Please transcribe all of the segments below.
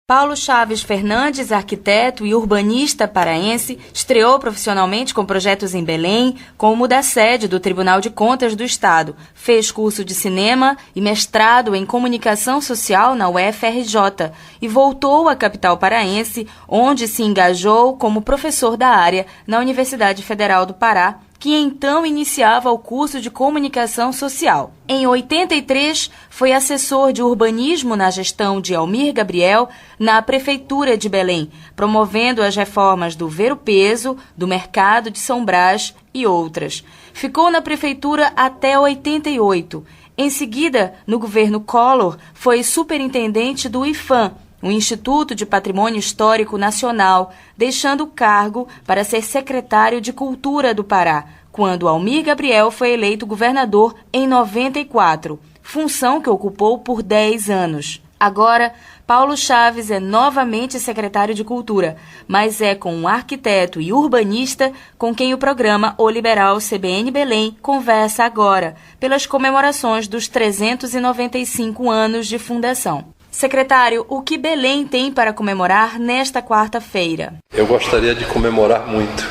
Paulo Chaves Fernandes, arquiteto e urbanista paraense, estreou profissionalmente com projetos em Belém, como o da sede do Tribunal de Contas do Estado. Fez curso de cinema e mestrado em comunicação social na UFRJ e voltou à capital paraense, onde se engajou como professor da área na Universidade Federal do Pará, que então iniciava o curso de comunicação social. Em 83, foi assessor de urbanismo na gestão de Almir Gabriel na Prefeitura de Belém, promovendo as reformas do Ver-o-Peso, do Mercado de São Brás e outras. Ficou na Prefeitura até 88. Em seguida, no governo Collor, foi superintendente do IPHAN, o Instituto de Patrimônio Histórico Nacional, deixando o cargo para ser secretário de Cultura do Pará, quando Almir Gabriel foi eleito governador em 94, função que ocupou por 10 anos. Agora, Paulo Chaves é novamente secretário de Cultura, mas é com um arquiteto e urbanista com quem o programa O Liberal CBN Belém conversa agora, pelas comemorações dos 395 anos de fundação. Secretário, o que Belém tem para comemorar nesta quarta-feira? Eu gostaria de comemorar muito,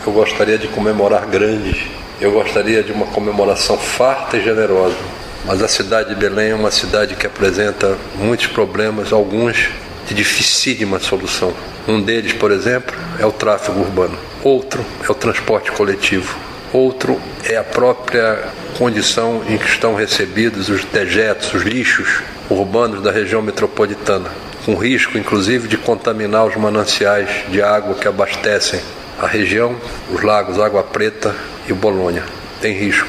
eu gostaria de comemorar grande, eu gostaria de uma comemoração farta e generosa. Mas a cidade de Belém é uma cidade que apresenta muitos problemas, alguns de dificílima solução. Um deles, por exemplo, é o tráfego urbano. Outro é o transporte coletivo. Outro é a própria condição em que estão recebidos os dejetos, os lixos urbanos da região metropolitana, com risco, inclusive, de contaminar os mananciais de água que abastecem a região, os lagos Água Preta e Bolônia. Tem risco,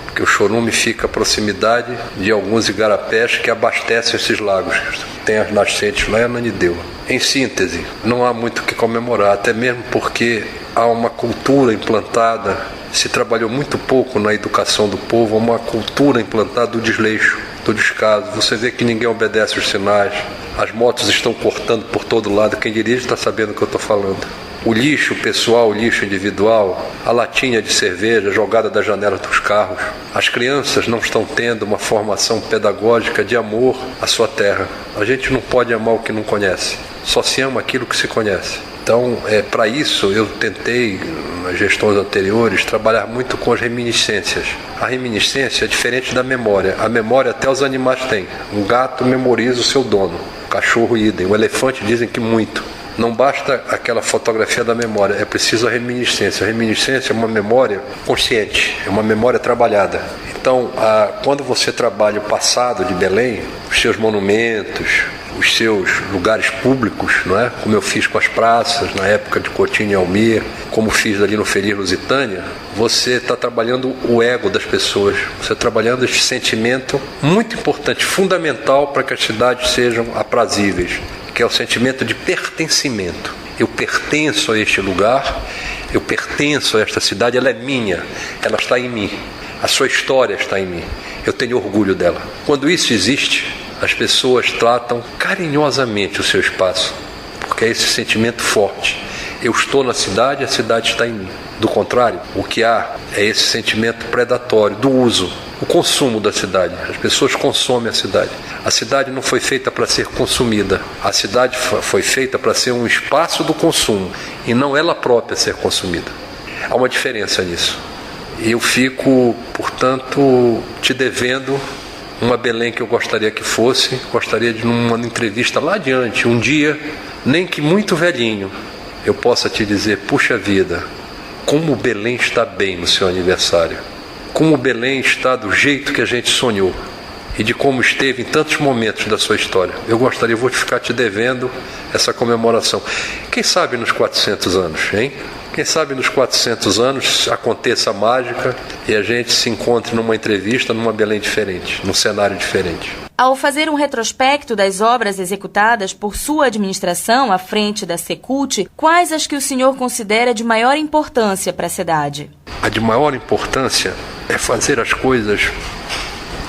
porque o chorume fica à proximidade de alguns igarapés que abastecem esses lagos. Tem as nascentes lá em Ananindeua. Em síntese, não há muito o que comemorar, até mesmo porque há uma cultura implantada, se trabalhou muito pouco na educação do povo, uma cultura implantada do desleixo, do descaso. Você vê que ninguém obedece os sinais, as motos estão cortando por todo lado, quem dirige está sabendo o que eu estou falando. O lixo pessoal, o lixo individual, a latinha de cerveja jogada da janela dos carros. As crianças não estão tendo uma formação pedagógica de amor à sua terra. A gente não pode amar o que não conhece, só se ama aquilo que se conhece. Então, para isso, eu tentei, nas gestões anteriores, trabalhar muito com as reminiscências. A reminiscência é diferente da memória. A memória até os animais têm. Um gato memoriza o seu dono, o cachorro idem, o elefante dizem que muito. Não basta aquela fotografia da memória, é preciso a reminiscência. A reminiscência é uma memória consciente, é uma memória trabalhada. Então, quando você trabalha o passado de Belém, os seus monumentos, os seus lugares públicos, não é? Como eu fiz com as praças, na época de Coutinho e Almir, como fiz ali no Feliz Lusitânia, você está trabalhando o ego das pessoas, você está trabalhando esse sentimento muito importante, fundamental para que as cidades sejam aprazíveis, que é o sentimento de pertencimento. Eu pertenço a este lugar, eu pertenço a esta cidade, ela é minha, ela está em mim, a sua história está em mim, eu tenho orgulho dela. Quando isso existe, as pessoas tratam carinhosamente o seu espaço, porque é esse sentimento forte. Eu estou na cidade, a cidade está em mim. Do contrário, o que há é esse sentimento predatório do uso, o consumo da cidade. As pessoas consomem a cidade. A cidade não foi feita para ser consumida. A cidade foi feita para ser um espaço do consumo e não ela própria ser consumida. Há uma diferença nisso. E eu fico, portanto, te devendo uma Belém que eu gostaria que fosse, gostaria de numa entrevista lá adiante, um dia, nem que muito velhinho, eu possa te dizer, puxa vida, como Belém está bem no seu aniversário, como Belém está do jeito que a gente sonhou e de como esteve em tantos momentos da sua história. Eu gostaria, vou ficar te devendo essa comemoração. Quem sabe nos 400 anos, hein? Quem sabe nos 400 anos aconteça a mágica e a gente se encontre numa entrevista numa Belém diferente, num cenário diferente. Ao fazer um retrospecto das obras executadas por sua administração à frente da Secult, quais as que o senhor considera de maior importância para a cidade? A de maior importância é fazer as coisas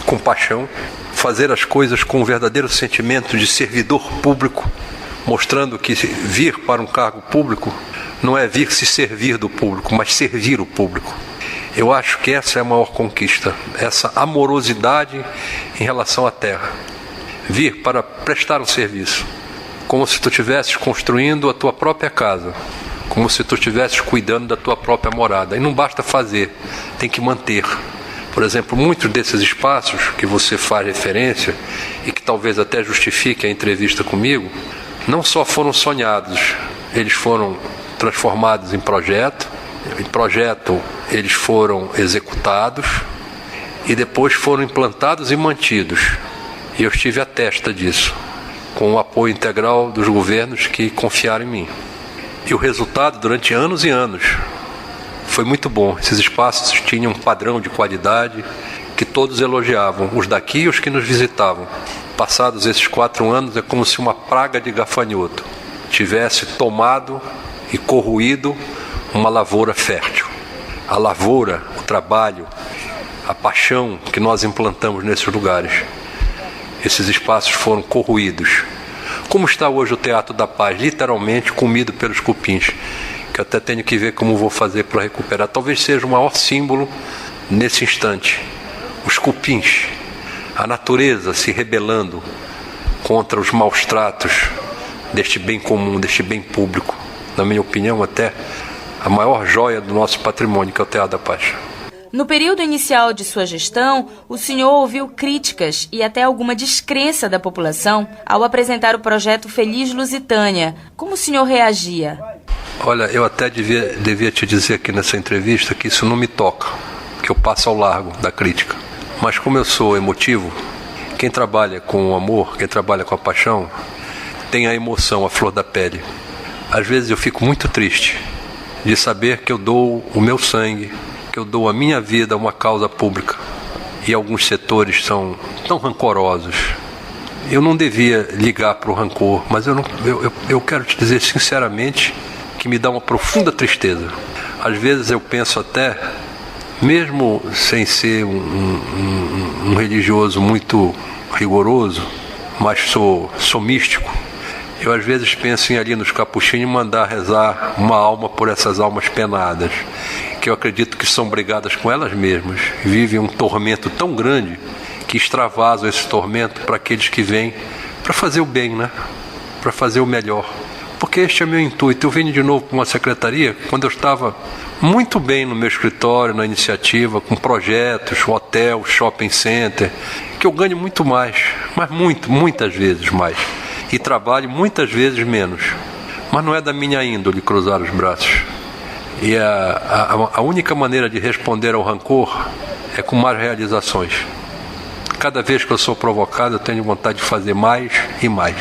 com paixão, fazer as coisas com um verdadeiro sentimento de servidor público, mostrando que vir para um cargo público não é vir se servir do público, mas servir o público. Eu acho que essa é a maior conquista, essa amorosidade em relação à terra. Vir para prestar um serviço. como se tu estivesses construindo a tua própria casa, como se tu estivesses cuidando da tua própria morada. E não basta fazer, tem que manter. Por exemplo, muitos desses espaços que você faz referência e que talvez até justifique a entrevista comigo, não só foram sonhados, eles foram transformados em projeto, eles foram executados e depois foram implantados e mantidos. E eu estive à testa disso, com o apoio integral dos governos que confiaram em mim. E o resultado, durante anos e anos, foi muito bom. Esses espaços tinham um padrão de qualidade que todos elogiavam, os daqui e os que nos visitavam. Passados esses 4 anos, é como se uma praga de gafanhoto tivesse tomado e corroído uma lavoura fértil. A lavoura, o trabalho, a paixão que nós implantamos nesses lugares, esses espaços foram corroídos. Como está hoje o Teatro da Paz? Literalmente comido pelos cupins, que eu até tenho que ver como vou fazer para recuperar. Talvez seja o maior símbolo nesse instante. Os cupins, a natureza se rebelando contra os maus tratos deste bem comum, deste bem público. Na minha opinião, até a maior joia do nosso patrimônio, que é o Teatro da Paz. No período inicial de sua gestão, o senhor ouviu críticas e até alguma descrença da população ao apresentar o projeto Feliz Lusitânia. Como o senhor reagia? Olha, eu até devia te dizer aqui nessa entrevista que isso não me toca, que eu passo ao largo da crítica. Mas como eu sou emotivo, quem trabalha com o amor, quem trabalha com a paixão, tem a emoção, a flor da pele. Às vezes eu fico muito triste de saber que eu dou o meu sangue, que eu dou a minha vida a uma causa pública. E alguns setores são tão rancorosos. Eu não devia ligar para o rancor, mas eu quero te dizer sinceramente que me dá uma profunda tristeza. Às vezes eu penso até, mesmo sem ser um religioso muito rigoroso, mas sou místico, eu às vezes penso em ali nos capuchinhos mandar rezar uma alma por essas almas penadas, que eu acredito que são brigadas com elas mesmas, vivem um tormento tão grande que extravasam esse tormento para aqueles que vêm para fazer o bem, né? Para fazer o melhor. Porque este é meu intuito. Eu venho de novo para uma secretaria quando eu estava muito bem no meu escritório, na iniciativa, com projetos, hotel, shopping center, que eu ganho muito mais, mas muitas vezes mais. E trabalho muitas vezes menos. Mas não é da minha índole cruzar os braços. E a única maneira de responder ao rancor é com mais realizações. Cada vez que eu sou provocado, eu tenho vontade de fazer mais e mais.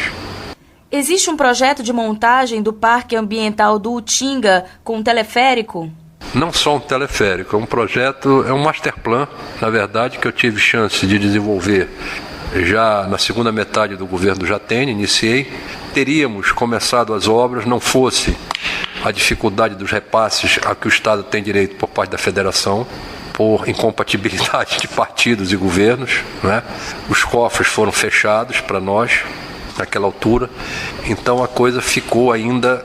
Existe um projeto de montagem do Parque Ambiental do Utinga com um teleférico? Não só um teleférico, é um projeto, é um master plan, na verdade, que eu tive chance de desenvolver já na segunda metade do governo do Jatene, iniciei. Teríamos começado as obras, não fosse a dificuldade dos repasses a que o Estado tem direito por parte da Federação, por incompatibilidade de partidos e governos, né? Os cofres foram fechados para nós naquela altura, então a coisa ficou ainda,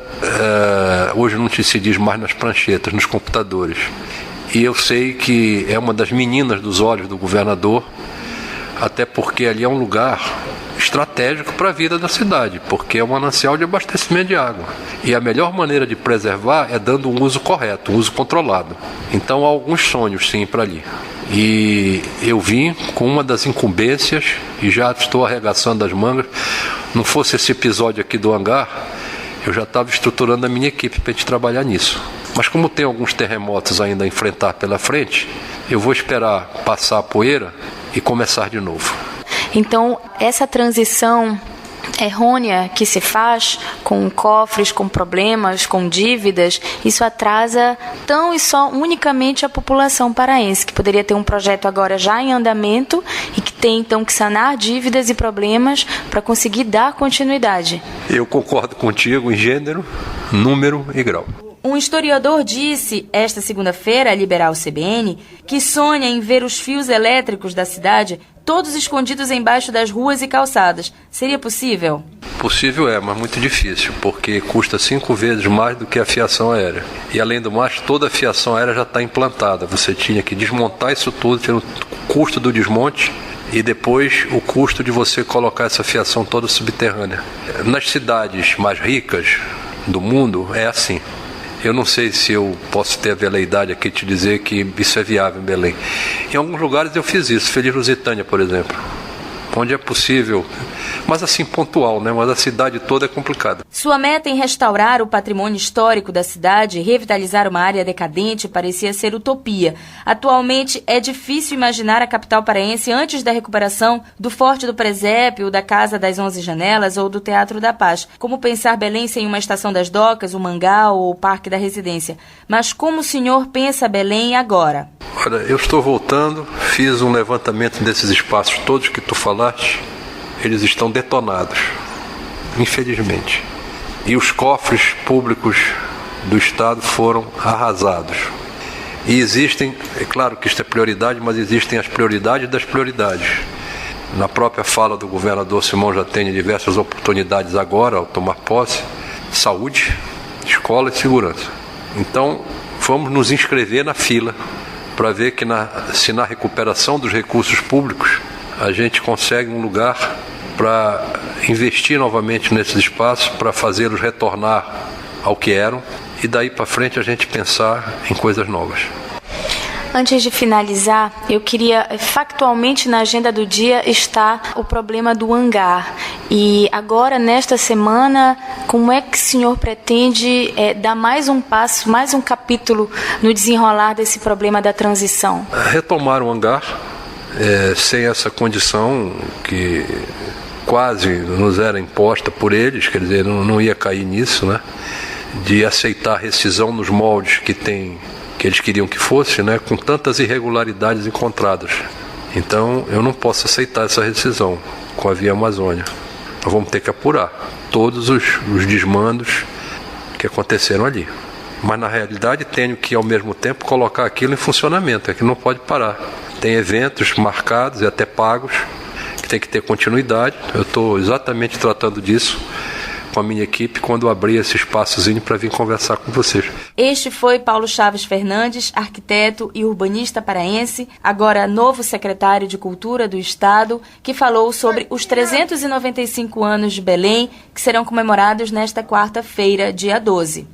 hoje não se diz mais nas pranchetas, nos computadores. E eu sei que é uma das meninas dos olhos do governador, até porque ali é um lugar estratégico para a vida da cidade, porque é um manancial de abastecimento de água. E a melhor maneira de preservar é dando um uso correto, um uso controlado. Então há alguns sonhos sim para ali. E eu vim com uma das incumbências e já estou arregaçando as mangas. Não fosse esse episódio aqui do hangar, eu já estava estruturando a minha equipe para a gente trabalhar nisso. Mas como tem alguns terremotos ainda a enfrentar pela frente, eu vou esperar passar a poeira e começar de novo. Então, essa transição errônea que se faz com cofres, com problemas, com dívidas, isso atrasa tão e só unicamente a população paraense, que poderia ter um projeto agora já em andamento e que tem então que sanar dívidas e problemas para conseguir dar continuidade. Eu concordo contigo em gênero, número e grau. Um historiador disse, esta segunda-feira, a Liberal CBN, que sonha em ver os fios elétricos da cidade todos escondidos embaixo das ruas e calçadas. Seria possível? Possível é, mas muito difícil, porque custa 5 vezes mais do que a fiação aérea. E além do mais, toda a fiação aérea já está implantada. Você tinha que desmontar isso tudo, tinha o custo do desmonte e depois o custo de você colocar essa fiação toda subterrânea. Nas cidades mais ricas do mundo é assim. Eu não sei se eu posso ter a veleidade aqui de te dizer que isso é viável em Belém. Em alguns lugares eu fiz isso, Feliz Lusitânia, por exemplo, onde é possível, mas assim pontual, né? Mas a cidade toda é complicada. Sua meta em restaurar o patrimônio histórico da cidade e revitalizar uma área decadente parecia ser utopia. Atualmente é difícil imaginar a capital paraense antes da recuperação do Forte do Presépio, da Casa das 11 Janelas ou do Teatro da Paz. Como pensar Belém sem uma Estação das Docas, o Mangá ou o Parque da Residência? Mas como o senhor pensa Belém agora? Olha, eu estou voltando, fiz um levantamento desses espaços todos que tu falaste, eles estão detonados, infelizmente. E os cofres públicos do Estado foram arrasados. E existem, é claro que isto é prioridade, mas existem as prioridades das prioridades. Na própria fala do governador Simão já tem diversas oportunidades agora, ao tomar posse, saúde, escola e segurança. Então, vamos nos inscrever na fila para ver que se na recuperação dos recursos públicos a gente consegue um lugar para investir novamente nesses espaços, para fazê-los retornar ao que eram e daí para frente a gente pensar em coisas novas. Antes de finalizar, eu queria, factualmente na agenda do dia está o problema do hangar. E agora, nesta semana, como é que o senhor pretende dar mais um passo, mais um capítulo no desenrolar desse problema da transição? Retomar o hangar, sem essa condição que quase nos era imposta por eles, quer dizer, não ia cair nisso, né? De aceitar a rescisão nos moldes que eles queriam que fosse, né, com tantas irregularidades encontradas. Então, eu não posso aceitar essa rescisão com a Via Amazônia. Nós vamos ter que apurar todos os desmandos que aconteceram ali. Mas, na realidade, tenho que, ao mesmo tempo, colocar aquilo em funcionamento. Aquilo não pode parar. Tem eventos marcados e até pagos que tem que ter continuidade. Eu estou exatamente tratando disso com a minha equipe quando abrir esse espaçozinho para vir conversar com vocês. Este foi Paulo Chaves Fernandes, arquiteto e urbanista paraense, agora novo secretário de Cultura do Estado, que falou sobre os 395 anos de Belém, que serão comemorados nesta quarta-feira, dia 12.